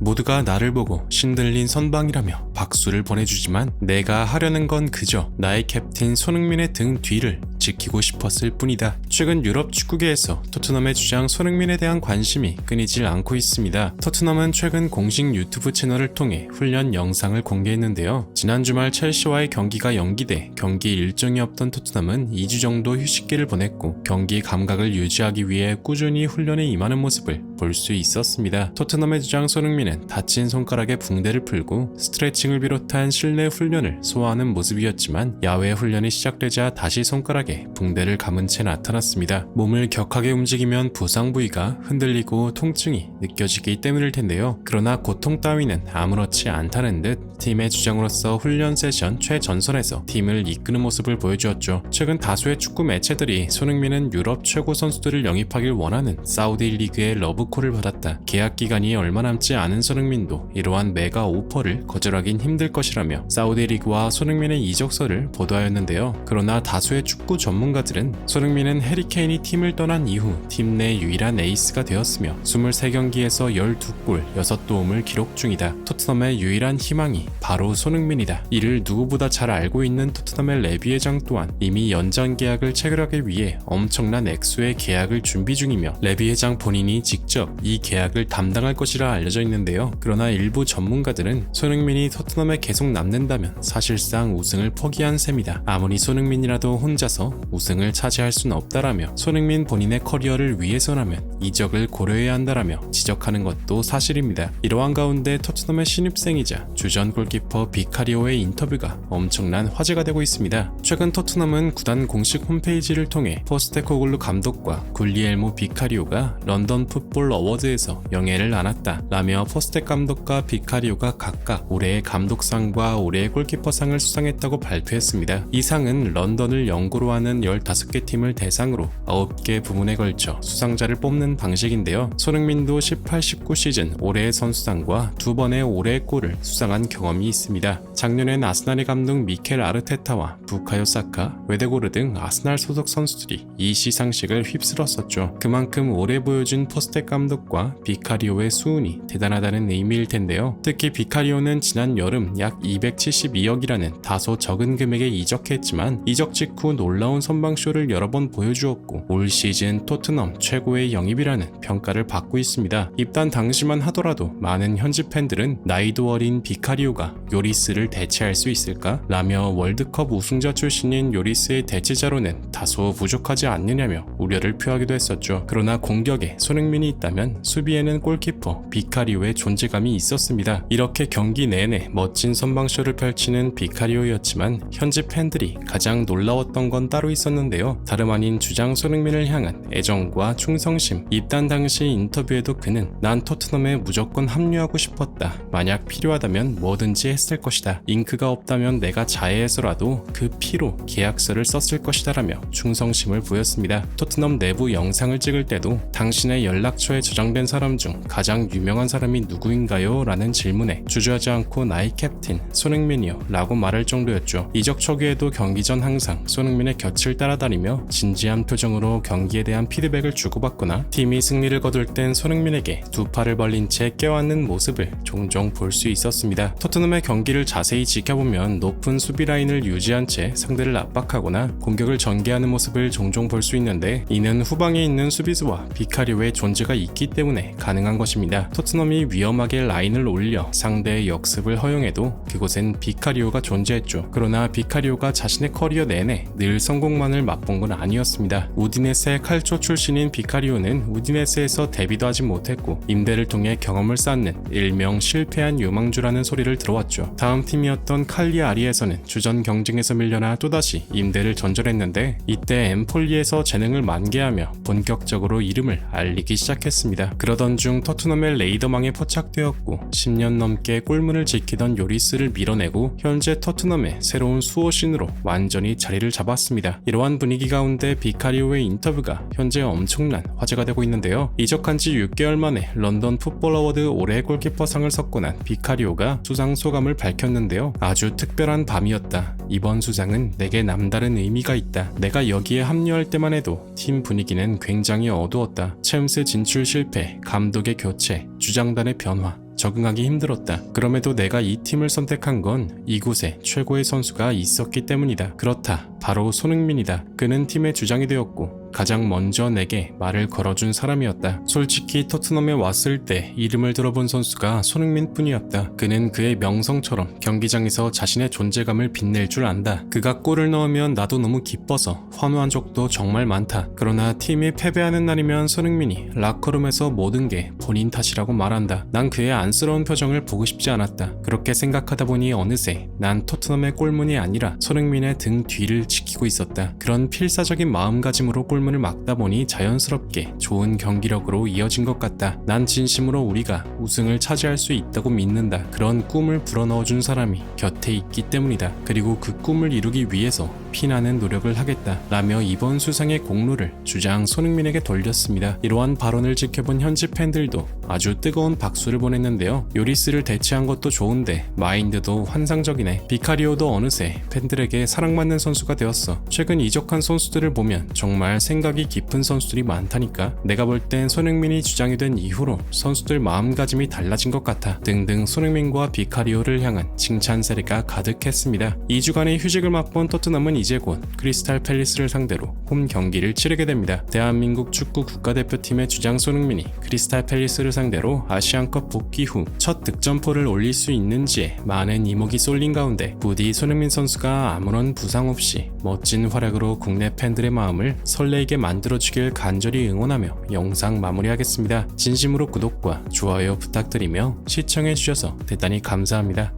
모두가 나를 보고 신들린 선방이라며 박수를 보내주지만 내가 하려는 건 그저 나의 캡틴 손흥민의 등 뒤를 지키고 싶었을 뿐이다. 최근 유럽 축구계에서 토트넘의 주장 손흥민에 대한 관심이 끊이질 않고 있습니다. 토트넘은 최근 공식 유튜브 채널을 통해 훈련 영상을 공개했는데요. 지난 주말 첼시와의 경기가 연기돼 경기 일정이 없던 토트넘은 2주 정도 휴식기를 보냈고 경기 감각을 유지하기 위해 꾸준히 훈련에 임하는 모습을 볼 수 있었습니다. 토트넘의 주장 손흥민은 다친 손가락에 붕대를 풀고 스트레칭을 비롯한 실내 훈련을 소화하는 모습이었지만 야외 훈련이 시작되자 다시 손가락에 붕대를 감은 채 나타났습니다. 몸을 격하게 움직이면 부상 부위가 흔들리고 통증이 느껴지기 때문일 텐데요. 그러나 고통 따위는 아무렇지 않다는 듯 팀의 주장으로서 훈련 세션 최전선에서 팀을 이끄는 모습을 보여주었죠. 최근 다수의 축구 매체들이 손흥민은 유럽 최고 선수들을 영입하길 원하는 사우디 리그의 러브콜을 받았다. 계약 기간이 얼마 남지 않은 손흥민도 이러한 메가 오퍼를 거절하긴 힘들 것이라며 사우디 리그와 손흥민의 이적설을 보도하였는데요. 그러나 다수의 축구 전문가들은 손흥민은 해리케인이 팀을 떠난 이후 팀 내 유일한 에이스가 되었으며 23경기에서 12골 6도움을 기록 중이다. 토트넘의 유일한 희망이 바로 손흥민이다. 이를 누구보다 잘 알고 있는 토트넘의 레비 회장 또한 이미 연장 계약을 체결하기 위해 엄청난 액수의 계약을 준비 중이며 레비 회장 본인이 직접 이 계약을 담당할 것이라 알려져 있는데요. 그러나 일부 전문가들은 손흥민이 토트넘에 계속 남는다면 사실상 우승을 포기한 셈이다. 아무리 손흥민이라도 혼자서 우승을 차지할 수는 없다라며 손흥민 본인의 커리어를 위해서라면 이적을 고려해야 한다라며 지적하는 것도 사실입니다. 이러한 가운데 토트넘의 신입생이자 주전 골키퍼 비카리오의 인터뷰가 엄청난 화제가 되고 있습니다. 최근 토트넘은 구단 공식 홈페이지를 통해 포스테코글루 감독과 굴리엘모 비카리오가 런던 풋볼 어워드에서 영예를 안았다 라며 포스텍 감독과 비카리오가 각각 올해의 감독상과 올해의 골키퍼상을 수상했다고 발표했습니다. 이 상은 런던을 연고로 하는 15개 팀을 대상으로 9개 부문에 걸쳐 수상자를 뽑는 방식인데요. 손흥민도 18-19 시즌 올해의 선수상과 2번의 올해의 골을 수상한 경험이 있습니다. 작년엔 아스날의 감독 미켈 아르테타와 부카요 사카, 웨데고르 등 아스날 소속 선수들이 이 시상식을 휩쓸었었죠. 그만큼 올해 보여준 포스텍 감독과 비카리오의 수운이 대단하다는 의미일 텐데요. 특히 비카리오는 지난 여름 약 272억이라는 다소 적은 금액에 이적했지만 이적 직후 놀라운 선방쇼를 여러 번 보여주었고 올 시즌 토트넘 최고의 영입이라는 평가를 받고 있습니다. 입단 당시만 하더라도 많은 현지 팬들은 나이도 어린 비카리오가 요리스를 대체할 수 있을까? 라며 월드컵 우승자 출신인 요리스의 대체자로는 다소 부족하지 않느냐며 우려를 표하기도 했었죠. 그러나 공격에 손흥민이 있다면 수비에는 골키퍼 비카리오의 존재감이 있었습니다. 이렇게 경기 내내 멋진 선방쇼를 펼치는 비카리오였지만 현지 팬들이 가장 놀라웠던 건 따로 있었는데요. 다름 아닌 주장 손흥민을 향한 애정과 충성심. 입단 당시 인터뷰에도 그는 난 토트넘에 무조건 합류하고 싶었다. 만약 필요하다면 뭐든지 했을 것이다. 잉크가 없다면 내가 자해해서라도 그 피로 계약서를 썼을 것이다 라며 충성심을 보였습니다. 토트넘 내부 영상을 찍을 때도 당신의 연락처에 저장된 사람 중 가장 유명한 사람이 누구인가요? 라는 질문에 주저하지 않고 나의 캡틴 손흥민이요 라고 말할 정도였죠. 이적 초기에도 경기 전 항상 손흥민의 곁을 따라다니며 진지한 표정으로 경기에 대한 피드백을 주고받거나 팀이 승리를 거둘 땐 손흥민에게 두 팔을 벌린 채 껴안는 모습을 종종 볼 수 있었습니다. 토트넘의 경기를 자세히 지켜보면 높은 수비 라인을 유지한 채 상대를 압박하거나 공격을 전개하는 모습을 종종 볼 수 있는데 이는 후방에 있는 수비수와 비카리오의 존재가 있기 때문에 가능한 것입니다. 토트넘이 위험하게 라인을 올려 상대의 역습을 허용해도 그곳엔 비카리오가 존재했죠. 그러나 비카리오가 자신의 커리어 내내 늘 성공만을 맛본 건 아니었습니다. 우디네세 칼초 출신인 비카리오는 우디네세에서 데뷔도 하지 못했고 임대를 통해 경험을 쌓는 일명 실패한 유망주라는 소리를 들어왔죠. 다음 팀이었던 칼리아리에서는 주전 경쟁에서 밀려나 또다시 임대를 전전했는데 이때 엠폴리에서 재능을 만개하며 본격적으로 이름을 알리기 시작했습니다. 그러던 중 토트넘의 레이더망에 포착되었고 10년 넘게 골문을 지키던 요리스를 밀어내고 현재 토트넘의 새로운 수호신으로 완전히 자리를 잡았습니다. 이러한 분위기 가운데 비카리오의 인터뷰가 현재 엄청난 화제가 되고 있는데요. 이적한 지 6개월 만에 런던 풋볼 어워드 올해의 골키퍼상을 석권한 비카리오가 수상 소감을 밝혔는데요. 아주 특별한 밤이었다. 이번 수상은 내게 남다른 의미가 있다. 내가 여기에 합류할 때만 해도 팀 분위기는 굉장히 어두웠다. 챔스 진출 실패, 감독의 교체, 주장단의 변화, 적응하기 힘들었다. 그럼에도 내가 이 팀을 선택한 건 이곳에 최고의 선수가 있었기 때문이다. 그렇다. 바로 손흥민이다. 그는 팀의 주장이 되었고 가장 먼저 내게 말을 걸어준 사람이었다. 솔직히 토트넘에 왔을 때 이름을 들어본 선수가 손흥민 뿐이었다. 그는 그의 명성처럼 경기장에서 자신의 존재감을 빛낼 줄 안다. 그가 골을 넣으면 나도 너무 기뻐서 환호한 적도 정말 많다. 그러나 팀이 패배하는 날이면 손흥민이 라커룸에서 모든 게 본인 탓이라고 말한다. 난 그의 안쓰러운 표정을 보고 싶지 않았다. 그렇게 생각하다 보니 어느새 난 토트넘의 골문이 아니라 손흥민의 등 뒤를 지키고 있었다. 그런 필사적인 마음가짐으로 골문을 막다 보니 자연스럽게 좋은 경기력으로 이어진 것 같다. 난 진심으로 우리가 우승을 차지할 수 있다고 믿는다. 그런 꿈을 불어넣어준 사람이 곁에 있기 때문이다. 그리고 그 꿈을 이루기 위해서 피나는 노력을 하겠다 라며 이번 수상의 공로를 주장 손흥민에게 돌렸습니다. 이러한 발언을 지켜본 현지 팬들도 아주 뜨거운 박수를 보냈는데요. 요리스를 대체한 것도 좋은데 마인드도 환상적이네. 비카리오도 어느새 팬들에게 사랑받는 선수가 되었어. 최근 이적한 선수들을 보면 정말 생각이 깊은 선수들이 많다니까. 내가 볼 땐 손흥민이 주장이 된 이후로 선수들 마음가짐이 달라진 것 같아. 등등 손흥민과 비카리오를 향한 칭찬 세례가 가득했습니다. 2주간의 휴직을 맛본 토트넘은 이제 곧 크리스탈 팰리스를 상대로 홈 경기를 치르게 됩니다. 대한민국 축구 국가대표팀의 주장 손흥민이 크리스탈 팰리스를 상대로 아시안컵 복귀 후 첫 득점포를 올릴 수 있는지에 많은 이목이 쏠린 가운데 부디 손흥민 선수가 아무런 부상 없이 멋진 활약으로 국내 팬들의 마음을 설레게 만들어주길 간절히 응원하며 영상 마무리하겠습니다. 진심으로 구독과 좋아요 부탁드리며 시청해주셔서 대단히 감사합니다.